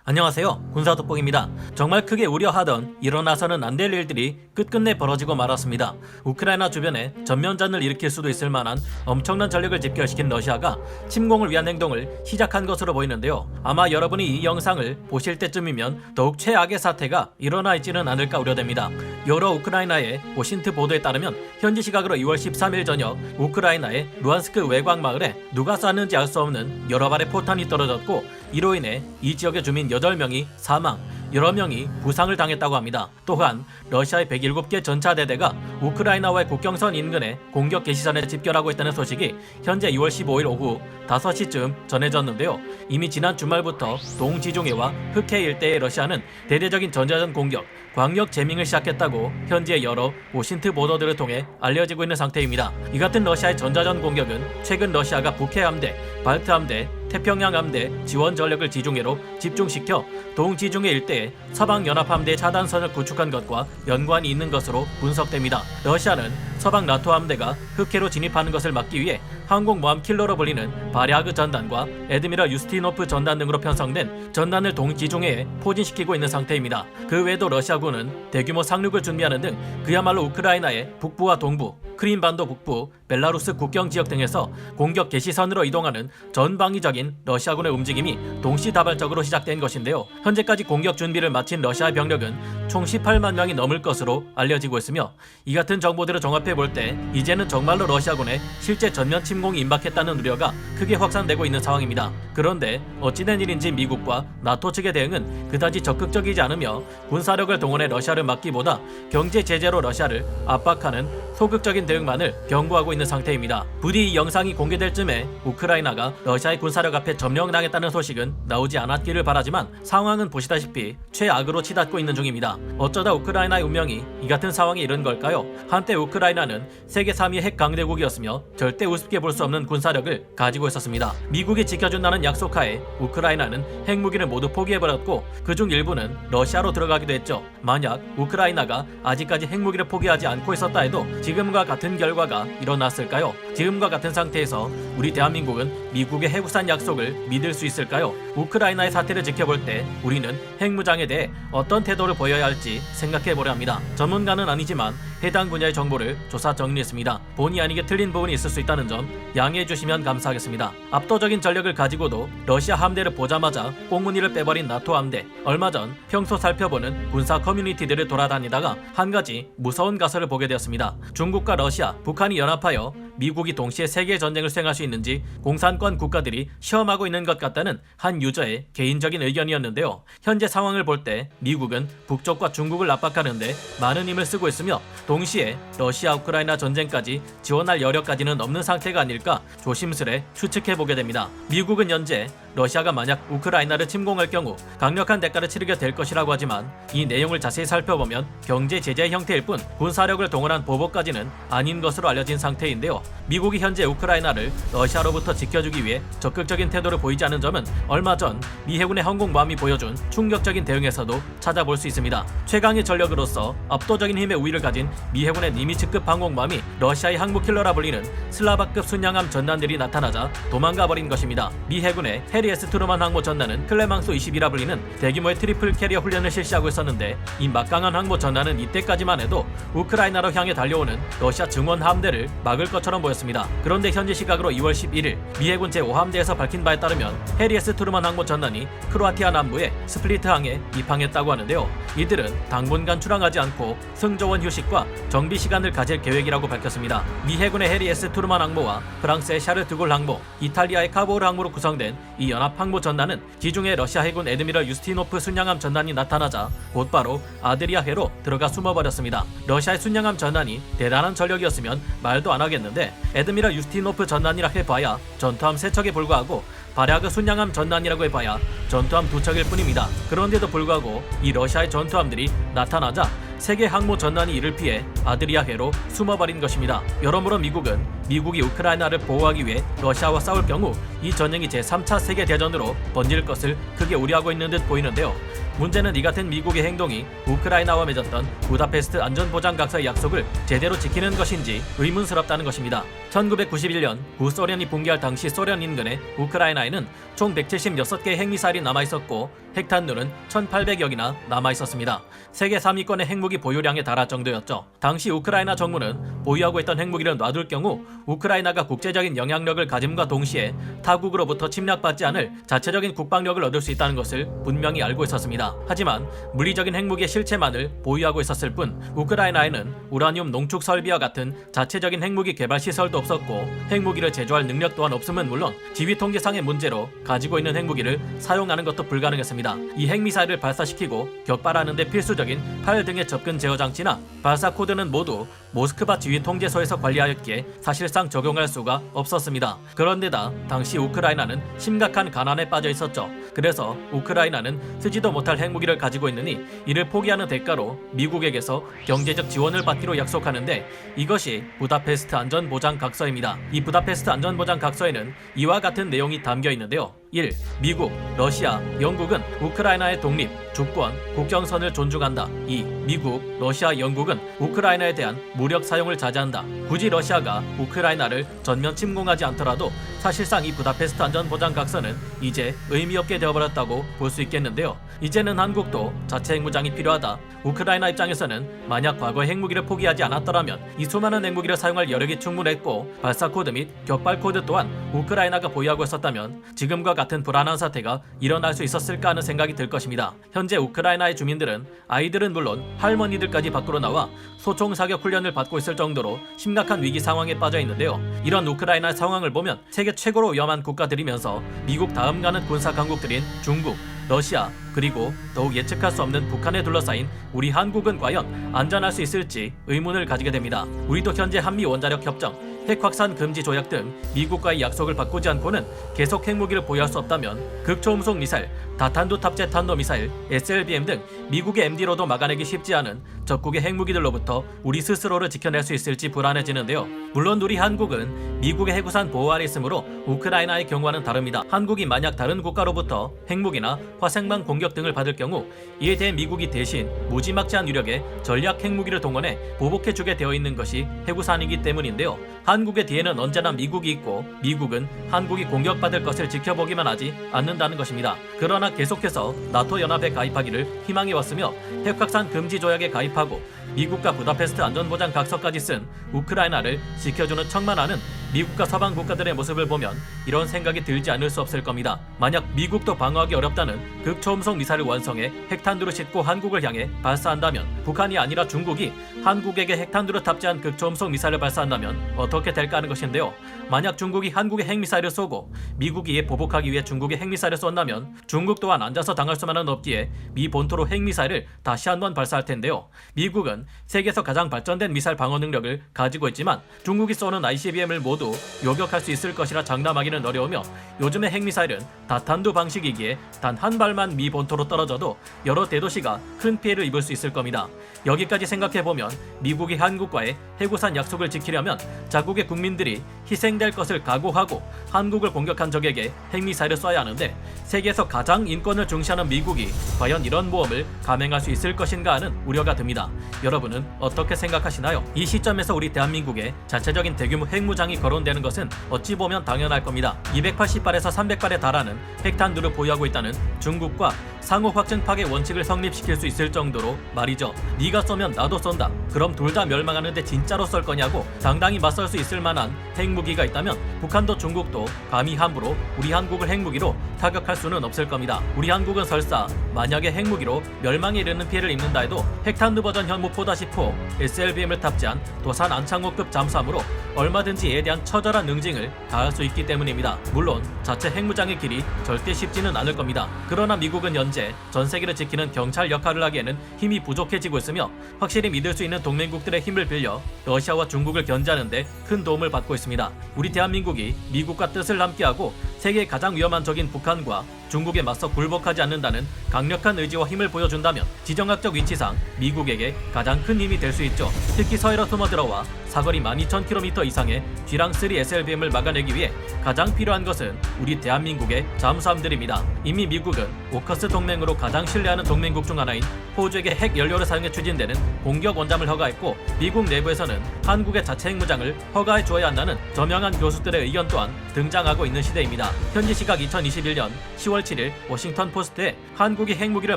안녕하세요, 군사돋보기입니다. 정말 크게 우려하던 일어나서는 안 될 일들이 끝끝내 벌어지고 말았습니다. 우크라이나 주변에 전면전을 일으킬 수도 있을 만한 엄청난 전력을 집결시킨 러시아가 침공을 위한 행동을 시작한 것으로 보이는데요. 아마 여러분이 이 영상을 보실 때쯤이면 더욱 최악의 사태가 일어나 있지는 않을까 우려됩니다. 여러 우크라이나의 오신트 보도에 따르면 현지 시각으로 2월 13일 저녁 우크라이나의 루안스크 외곽 마을에 누가 쐈는지 알 수 없는 여러 발의 포탄이 떨어졌고, 이로 인해 이 지역의 주민 8명이 사망, 여러 명이 부상을 당했다고 합니다. 또한 러시아의 107개 전차대대가 우크라이나와의 국경선 인근의 공격 개시선에 집결하고 있다는 소식이 현재 2월 15일 오후 5시쯤 전해졌는데요. 이미 지난 주말부터 동지중해와 흑해 일대의 러시아는 대대적인 전자전 공격, 광역 재밍을 시작했다고 현지의 여러 오신트 보도들을 통해 알려지고 있는 상태입니다. 이 같은 러시아의 전자전 공격은 최근 러시아가 북해 함대, 발트 함대, 태평양 함대 지원 전력을 지중해로 집중시켜 동지중해 일대에 서방 연합 함대 차단선을 구축한 것과 연관이 있는 것으로 분석됩니다. 러시아는 서방 나토 함대가 흑해로 진입하는 것을 막기 위해 항공모함 킬러로 불리는 바리아그 전단과 에드미럴 유스티노프 전단 등으로 편성된 전단을 동지중해에 포진시키고 있는 상태입니다. 그 외에도 러시아군은 대규모 상륙을 준비하는 등 그야말로 우크라이나의 북부와 동부, 크림반도 북부, 벨라루스 국경 지역 등에서 공격 개시선으로 이동하는 전방위적인 러시아군의 움직임이 동시다발적으로 시작된 것인데요. 현재까지 공격 준비를 마친 러시아 병력은 총 18만 명이 넘을 것으로 알려지고 있으며, 이 같은 정보들을 종합해 볼 때 이제는 정말로 러시아군의 실제 전면 침공이 임박했다는 우려가 크게 확산되고 있는 상황입니다. 그런데 어찌된 일인지 미국과 나토 측의 대응은 그다지 적극적이지 않으며 군사력을 동원해 러시아를 막기보다 경제 제재로 러시아를 압박하는 소극적인 대응만을 경고하고 있는 상태입니다. 부디 이 영상이 공개될 쯤에 우크라이나가 러시아의 군사력 앞에 점령당했다는 소식은 나오지 않았기를 바라지만 상황은 보시다시피 최악으로 치닫고 있는 중입니다. 어쩌다 우크라이나의 운명이 이 같은 상황에 이른 걸까요? 한때 우크라이나는 세계 3위 핵 강대국이었으며 절대 우습게 볼 수 없는 군사력을 가지고 있었습니다. 미국이 지켜준다는 약속하에 우크라이나는 핵무기를 모두 포기해버렸고, 그중 일부는 러시아로 들어가기도 했죠. 만약 우크라이나가 아직까지 핵무기를 포기하지 않고 있었다 해도 지금과 같은 결과가 일어났을까요? 지금과 같은 상태에서 우리 대한민국은 미국의 핵우산 약속을 믿을 수 있을까요? 우크라이나의 사태를 지켜볼 때 우리는 핵무장에 대해 어떤 태도를 보여야 할지 생각해보려 합니다. 전문가는 아니지만 해당 분야의 정보를 조사 정리했습니다. 본의 아니게 틀린 부분이 있을 수 있다는 점 양해해 주시면 감사하겠습니다. 압도적인 전력을 가지고도 러시아 함대를 보자마자 꽁무니를 빼버린 나토 함대. 얼마 전 평소 살펴보는 군사 커뮤니티들을 돌아다니다가 한 가지 무서운 가설을 보게 되었습니다. 중국과 러시아, 북한이 연합하여 미국이 동시에 세계 전쟁을 수행할 수 있는지 공산권 국가들이 시험하고 있는 것 같다는 한 유저의 개인적인 의견이었는데요. 현재 상황을 볼 때 미국은 북쪽과 중국을 압박하는데 많은 힘을 쓰고 있으며, 동시에 러시아 우크라이나 전쟁까지 지원할 여력까지는 없는 상태가 아닐까 조심스레 추측해보게 됩니다. 미국은 현재 러시아가 만약 우크라이나를 침공할 경우 강력한 대가를 치르게 될 것이라고 하지만, 이 내용을 자세히 살펴보면 경제 제재 형태일 뿐 군사력을 동원한 보복까지는 아닌 것으로 알려진 상태인데요. 미국이 현재 우크라이나를 러시아로부터 지켜주기 위해 적극적인 태도를 보이지 않은 점은 얼마 전 미 해군의 항공모함이 보여준 충격적인 대응에서도 찾아볼 수 있습니다. 최강의 전력으로서 압도적인 힘의 우위를 가진 미 해군의 니미츠급 항공모함이 러시아의 항모킬러라 불리는 슬라바급 순양함 전단들이 나타나자 도망가버린 것입니다. 미 해군의 해리 S 트루만 항모 전단은 클레망소 20이라 불리는 대규모의 트리플 캐리어 훈련을 실시하고 있었는데, 이 막강한 항모 전단은 이때까지만 해도 우크라이나로 향해 달려오는 러시아 증원 함대를 막을 것처럼 보였습니다. 그런데 현지 시각으로 2월 11일 미 해군 제5함대에서 밝힌 바에 따르면 해리 S 트루만 항모 전단이 크로아티아 남부의 스플리트항에 입항했다고 하는데요. 이들은 당분간 출항하지 않고 승조원 휴식과 정비 시간을 가질 계획이라고 밝혔습니다. 미 해군의 해리 S 트루만 항모와 프랑스의 샤를 드골 항모, 이탈리아의 카보르 항모로 구성된 이 연합 항모 전단은 지중해 러시아 해군 에드미럴 유스티노프 순양함 전단이 나타나자 곧바로 아드리아해로 들어가 숨어버렸습니다. 러시아의 순양함 전단이 대단한 전력이었으면 말도 안 하겠는데, 에드미럴 유스티노프 전단이라 해봐야 전투함 3척에 불과하고 바리아그 순양함 전단이라고 해봐야 전투함 2척일 뿐입니다. 그런데도 불구하고 이 러시아의 전투함들이 나타나자 세계 항모 전단이 이를 피해 아드리아해로 숨어버린 것입니다. 여러모로 미국이 우크라이나를 보호하기 위해 러시아와 싸울 경우 이 전쟁이 제3차 세계대전으로 번질 것을 크게 우려하고 있는 듯 보이는데요. 문제는 이 같은 미국의 행동이 우크라이나와 맺었던 부다페스트 안전보장각서의 약속을 제대로 지키는 것인지 의문스럽다는 것입니다. 1991년 구소련이 붕괴할 당시 소련 인근의 우크라이나에는 총 176개의 핵미사일이 남아있었고 핵탄두는 1,800여 기나 남아있었습니다. 세계 3위권의 핵무기 보유량에 달할 정도였죠. 당시 우크라이나 정부는 보유하고 있던 핵무기를 놔둘 경우 우크라이나가 국제적인 영향력을 가짐과 동시에 타국으로부터 침략받지 않을 자체적인 국방력을 얻을 수 있다는 것을 분명히 알고 있었습니다. 하지만 물리적인 핵무기의 실체만을 보유하고 있었을 뿐 우크라이나에는 우라늄 농축 설비와 같은 자체적인 핵무기 개발 시설도 없었고 핵무기를 제조할 능력 또한 없음은 물론 지휘 통제상의 문제로 가지고 있는 핵무기를 사용하는 것도 불가능했습니다. 이 핵미사일을 발사시키고 격발하는 데 필수적인 팔 등의 접근 제어 장치나 발사 코드는 모두 모스크바 지휘 통제소에서 관리하였기에 사실상 적용할 수가 없었습니다. 그런데다 당시 우크라이나는 심각한 가난에 빠져 있었죠. 그래서 우크라이나는 쓰지도 못할 핵무기를 가지고 있느니 이를 포기하는 대가로 미국에게서 경제적 지원을 받기로 약속하는데 이것이 부다페스트 안전보장각서입니다. 이 부다페스트 안전보장각서에는 이와 같은 내용이 담겨 있는데요. 1. 미국, 러시아, 영국은 우크라이나의 독립, 주권, 국경선을 존중한다. 2. 미국, 러시아, 영국은 우크라이나에 대한 무력 사용을 자제한다. 굳이 러시아가 우크라이나를 전면 침공하지 않더라도 사실상 이 부다페스트 안전보장각서는 이제 의미 없게 되어버렸다고 볼 수 있겠는데요. 이제는 한국도 자체 핵무장이 필요하다. 우크라이나 입장에서는 만약 과거에 핵무기를 포기하지 않았더라면 이 수많은 핵무기를 사용할 여력이 충분했고 발사 코드 및 격발 코드 또한 우크라이나가 보유하고 있었다면 지금과 같은 불안한 사태가 일어날 수 있었을까 하는 생각이 들 것입니다. 현재 우크라이나의 주민들은 아이들은 물론 할머니들까지 밖으로 나와 소총 사격 훈련을 받고 있을 정도로 심각한 위기 상황에 빠져 있는데요. 이런 우크라이나 상황을 보면 세계 최고로 위험한 국가들이면서 미국 다음 가는 군사 강국들인 중국, 러시아, 그리고 더욱 예측할 수 없는 북한에 둘러싸인 우리 한국은 과연 안전할 수 있을지 의문을 가지게 됩니다. 우리도 현재 한미 원자력 협정, 핵 확산 금지 조약 등 미국과의 약속을 바꾸지 않고는 계속 핵무기를 보유할 수 없다면 극초음속 미사일, 다탄두 탑재 탄도미사일, SLBM 등 미국의 MD로도 막아내기 쉽지 않은 적국의 핵무기들로부터 우리 스스로를 지켜낼 수 있을지 불안해지는데요. 물론 우리 한국은 미국의 핵우산 보호 아래 있으므로 우크라이나의 경우와는 다릅니다. 한국이 만약 다른 국가로부터 핵무기나 화생방 공격 등을 받을 경우 이에 대해 미국이 대신 무지막지한 위력의 전략 핵무기를 동원해 보복해주게 되어 있는 것이 핵우산이기 때문인데요. 한국의 뒤에는 언제나 미국이 있고 미국은 한국이 공격받을 것을 지켜보기만 하지 않는다는 것입니다. 그러나 계속해서 나토 연합에 가입하기를 희망해왔으며 핵확산 금지 조약에 가입하고 미국과 부다페스트 안전보장 각서까지 쓴 우크라이나를 지켜주는 척만 하는 미국과 서방 국가들의 모습을 보면 이런 생각이 들지 않을 수 없을 겁니다. 만약 미국도 방어하기 어렵다는 극초음속 미사일을 완성해 핵탄두를 싣고 한국을 향해 발사한다면 북한이 아니라 중국이 한국에게 핵탄두를 탑재한 극초음속 미사일을 발사한다면 어떻게 될까 하는 것인데요. 만약 중국이 한국에 핵미사일을 쏘고 미국이 이에 보복하기 위해 중국에 핵미사일을 쏜다면 중국 또한 앉아서 당할 수만은 없기에 미 본토로 핵미사일을 다시 한번 발사할 텐데요. 미국은 세계에서 가장 발전된 미사일 방어 능력을 가지고 있지만 중국이 쏘는 ICBM을 모두 요격할 수 있을 것이라 장담하기는 어려우며 요즘의 핵미사일은 다탄두 방식이기에 단 한 발만 미 본토로 떨어져도 여러 대도시가 큰 피해를 입을 수 있을 겁니다. 여기까지 생각해보면 미국이 한국과의 핵우산 약속을 지키려면 자국의 국민들이 희생될 것을 각오하고 한국을 공격한 적에게 핵미사일을 쏴야 하는데 세계에서 가장 인권을 중시하는 미국이 과연 이런 모험을 감행할 수 있을 것인가 하는 우려가 듭니다. 여러분은 어떻게 생각하시나요? 이 시점에서 우리 대한민국에 자체적인 대규모 핵무장이 거론되는 것은 어찌 보면 당연할 겁니다. 280발에서 300발에 달하는 핵탄두를 보유하고 있다는 중국과 상호 확증 파괴 원칙을 성립시킬 수 있을 정도로 말이죠. 네가 쏘면 나도 쏜다. 그럼 둘 다 멸망하는데 진짜로 쏠 거냐고 당당히 맞설 수 있을 만한 핵무기가 있다면 북한도 중국도 감히 함부로 우리 한국을 핵무기로 타격할 수는 없을 겁니다. 우리 한국은 설사 만약에 핵무기로 멸망에 이르는 피해를 입는다 해도 핵탄두 버전 현무 4-4 SLBM을 탑재한 도산 안창호급 잠수함으로 얼마든지 이에 대한 처절한 응징을 가할 수 있기 때문입니다. 물론 자체 핵무장의 길이 절대 쉽지는 않을 겁니다. 그러나 미국은 현재 전 세계를 지키는 경찰 역할을 하기에는 힘이 부족해지고 있으며 확실히 믿을 수 있는 동맹국들의 힘을 빌려 러시아와 중국을 견제하는 데 큰 도움을 받고 있습니다. 우리 대한민국이 미국과 뜻을 함께하고 세계의 가장 위험한 적인 북한과 중국에 맞서 굴복하지 않는다는 강력한 의지와 힘을 보여준다면 지정학적 위치상 미국에게 가장 큰 힘이 될 수 있죠. 특히 서해로 숨어들어와 사거리 12,000km 이상의 쥐랑3 SLBM을 막아내기 위해 가장 필요한 것은 우리 대한민국의 잠수함들입니다. 이미 미국은 오커스 동맹으로 가장 신뢰하는 동맹국 중 하나인 호주에게 핵 연료를 사용해 추진되는 공격 원잠을 허가했고, 미국 내부에서는 한국의 자체 핵무장을 허가해 주어야 한다는 저명한 교수들의 의견 또한 등장하고 있는 시대입니다. 현지 시각 2021년 10월 7일 워싱턴 포스트에 한국이 핵무기를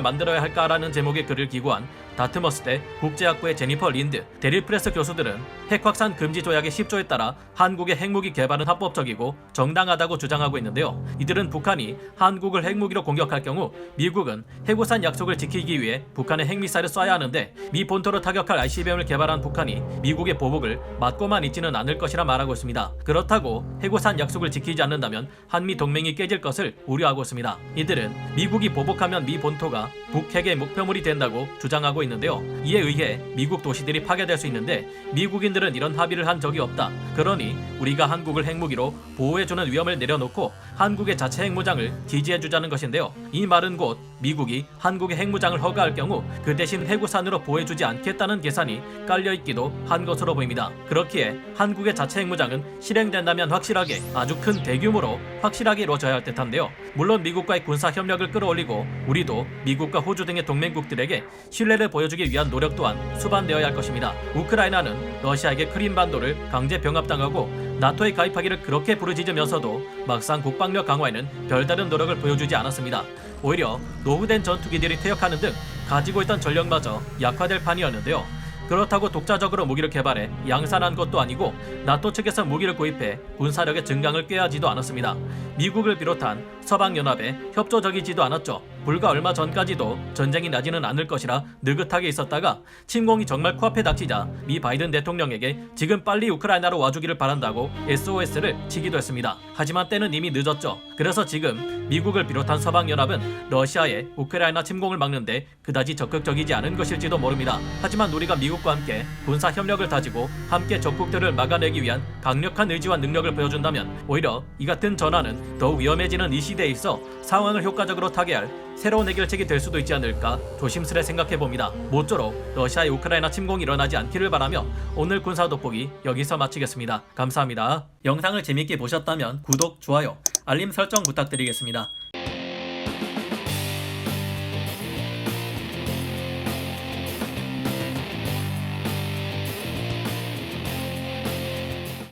만들어야 할까라는 제목의 글을 기고한 다트머스대 국제학부의 제니퍼 린드, 데릴 프레스 교수들은 핵 확산 금지 조약의 10조에 따라 한국의 핵무기 개발은 합법적이고 정당하다고 주장하고 있는데요. 이들은 북한이 한국을 핵무기로 공격할 경우 미국은 핵우산 약속을 지키기 위해 북한에 핵미사일을 쏴야 하는데, 미 본토로 타격할 ICBM을 개발한 북한이 미국의 보복을 맞고만 있지는 않을 것이라 말하고 있습니다. 그렇다고 핵우산 약속을 지키지 않는다면 한미 동맹이 깨질 것을 우려하고 있습니다. 이들은 미국이 보복하면 미 본토가 북핵의 목표물이 된다고 주장하고 있는데요. 이에 의해 미국 도시들이 파괴될 수 있는데 미국인들은 이런 합의를 한 적이 없다. 그러니 우리가 한국을 핵무기로 보호해주는 위험을 내려놓고 한국의 자체 핵무장을 지지해주자는 것인데요. 이 말은 곧 미국이 한국의 핵무장을 허가할 경우 그 대신 핵우산으로 보호해주지 않겠다는 계산이 깔려있기도 한 것으로 보입니다. 그렇기에 한국의 자체 핵무장은 실행된다면 확실하게, 아주 큰 대규모로 확실하게 이루어져야 할 듯한데요. 물론 미국과의 군사 협력을 끌어올리고 우리도 미국과 호주 등의 동맹국들에게 신뢰를 보여주기 위한 노력 또한 수반되어야 할 것입니다. 우크라이나는 러시아에게 크림반도를 강제 병합당하고 나토에 가입하기를 그렇게 부르짖으면서도 막상 국방력 강화에는 별다른 노력을 보여주지 않았습니다. 오히려 노후된 전투기들이 퇴역하는 등 가지고 있던 전력마저 약화될 판이었는데요. 그렇다고 독자적으로 무기를 개발해 양산한 것도 아니고 나토 측에서 무기를 구입해 군사력의 증강을 꾀하지도 않았습니다. 미국을 비롯한 서방연합에 협조적이지도 않았죠. 불과 얼마 전까지도 전쟁이 나지는 않을 것이라 느긋하게 있었다가 침공이 정말 코앞에 닥치자 미 바이든 대통령에게 지금 빨리 우크라이나로 와주기를 바란다고 SOS를 치기도 했습니다. 하지만 때는 이미 늦었죠. 그래서 지금 미국을 비롯한 서방연합은 러시아의 우크라이나 침공을 막는데 그다지 적극적이지 않은 것일지도 모릅니다. 하지만 우리가 미국과 함께 군사 협력을 다지고 함께 적국들을 막아내기 위한 강력한 의지와 능력을 보여준다면 오히려 이 같은 전환은 더욱 위험해지는 이 시대에 있어 상황을 효과적으로 타개할 새로운 해결책이 될 수도 있지 않을까 조심스레 생각해봅니다. 모쪼록 러시아의 우크라이나 침공이 일어나지 않기를 바라며 오늘 군사 돋보기 여기서 마치겠습니다. 감사합니다. 영상을 재밌게 보셨다면 구독, 좋아요, 알림 설정 부탁드리겠습니다.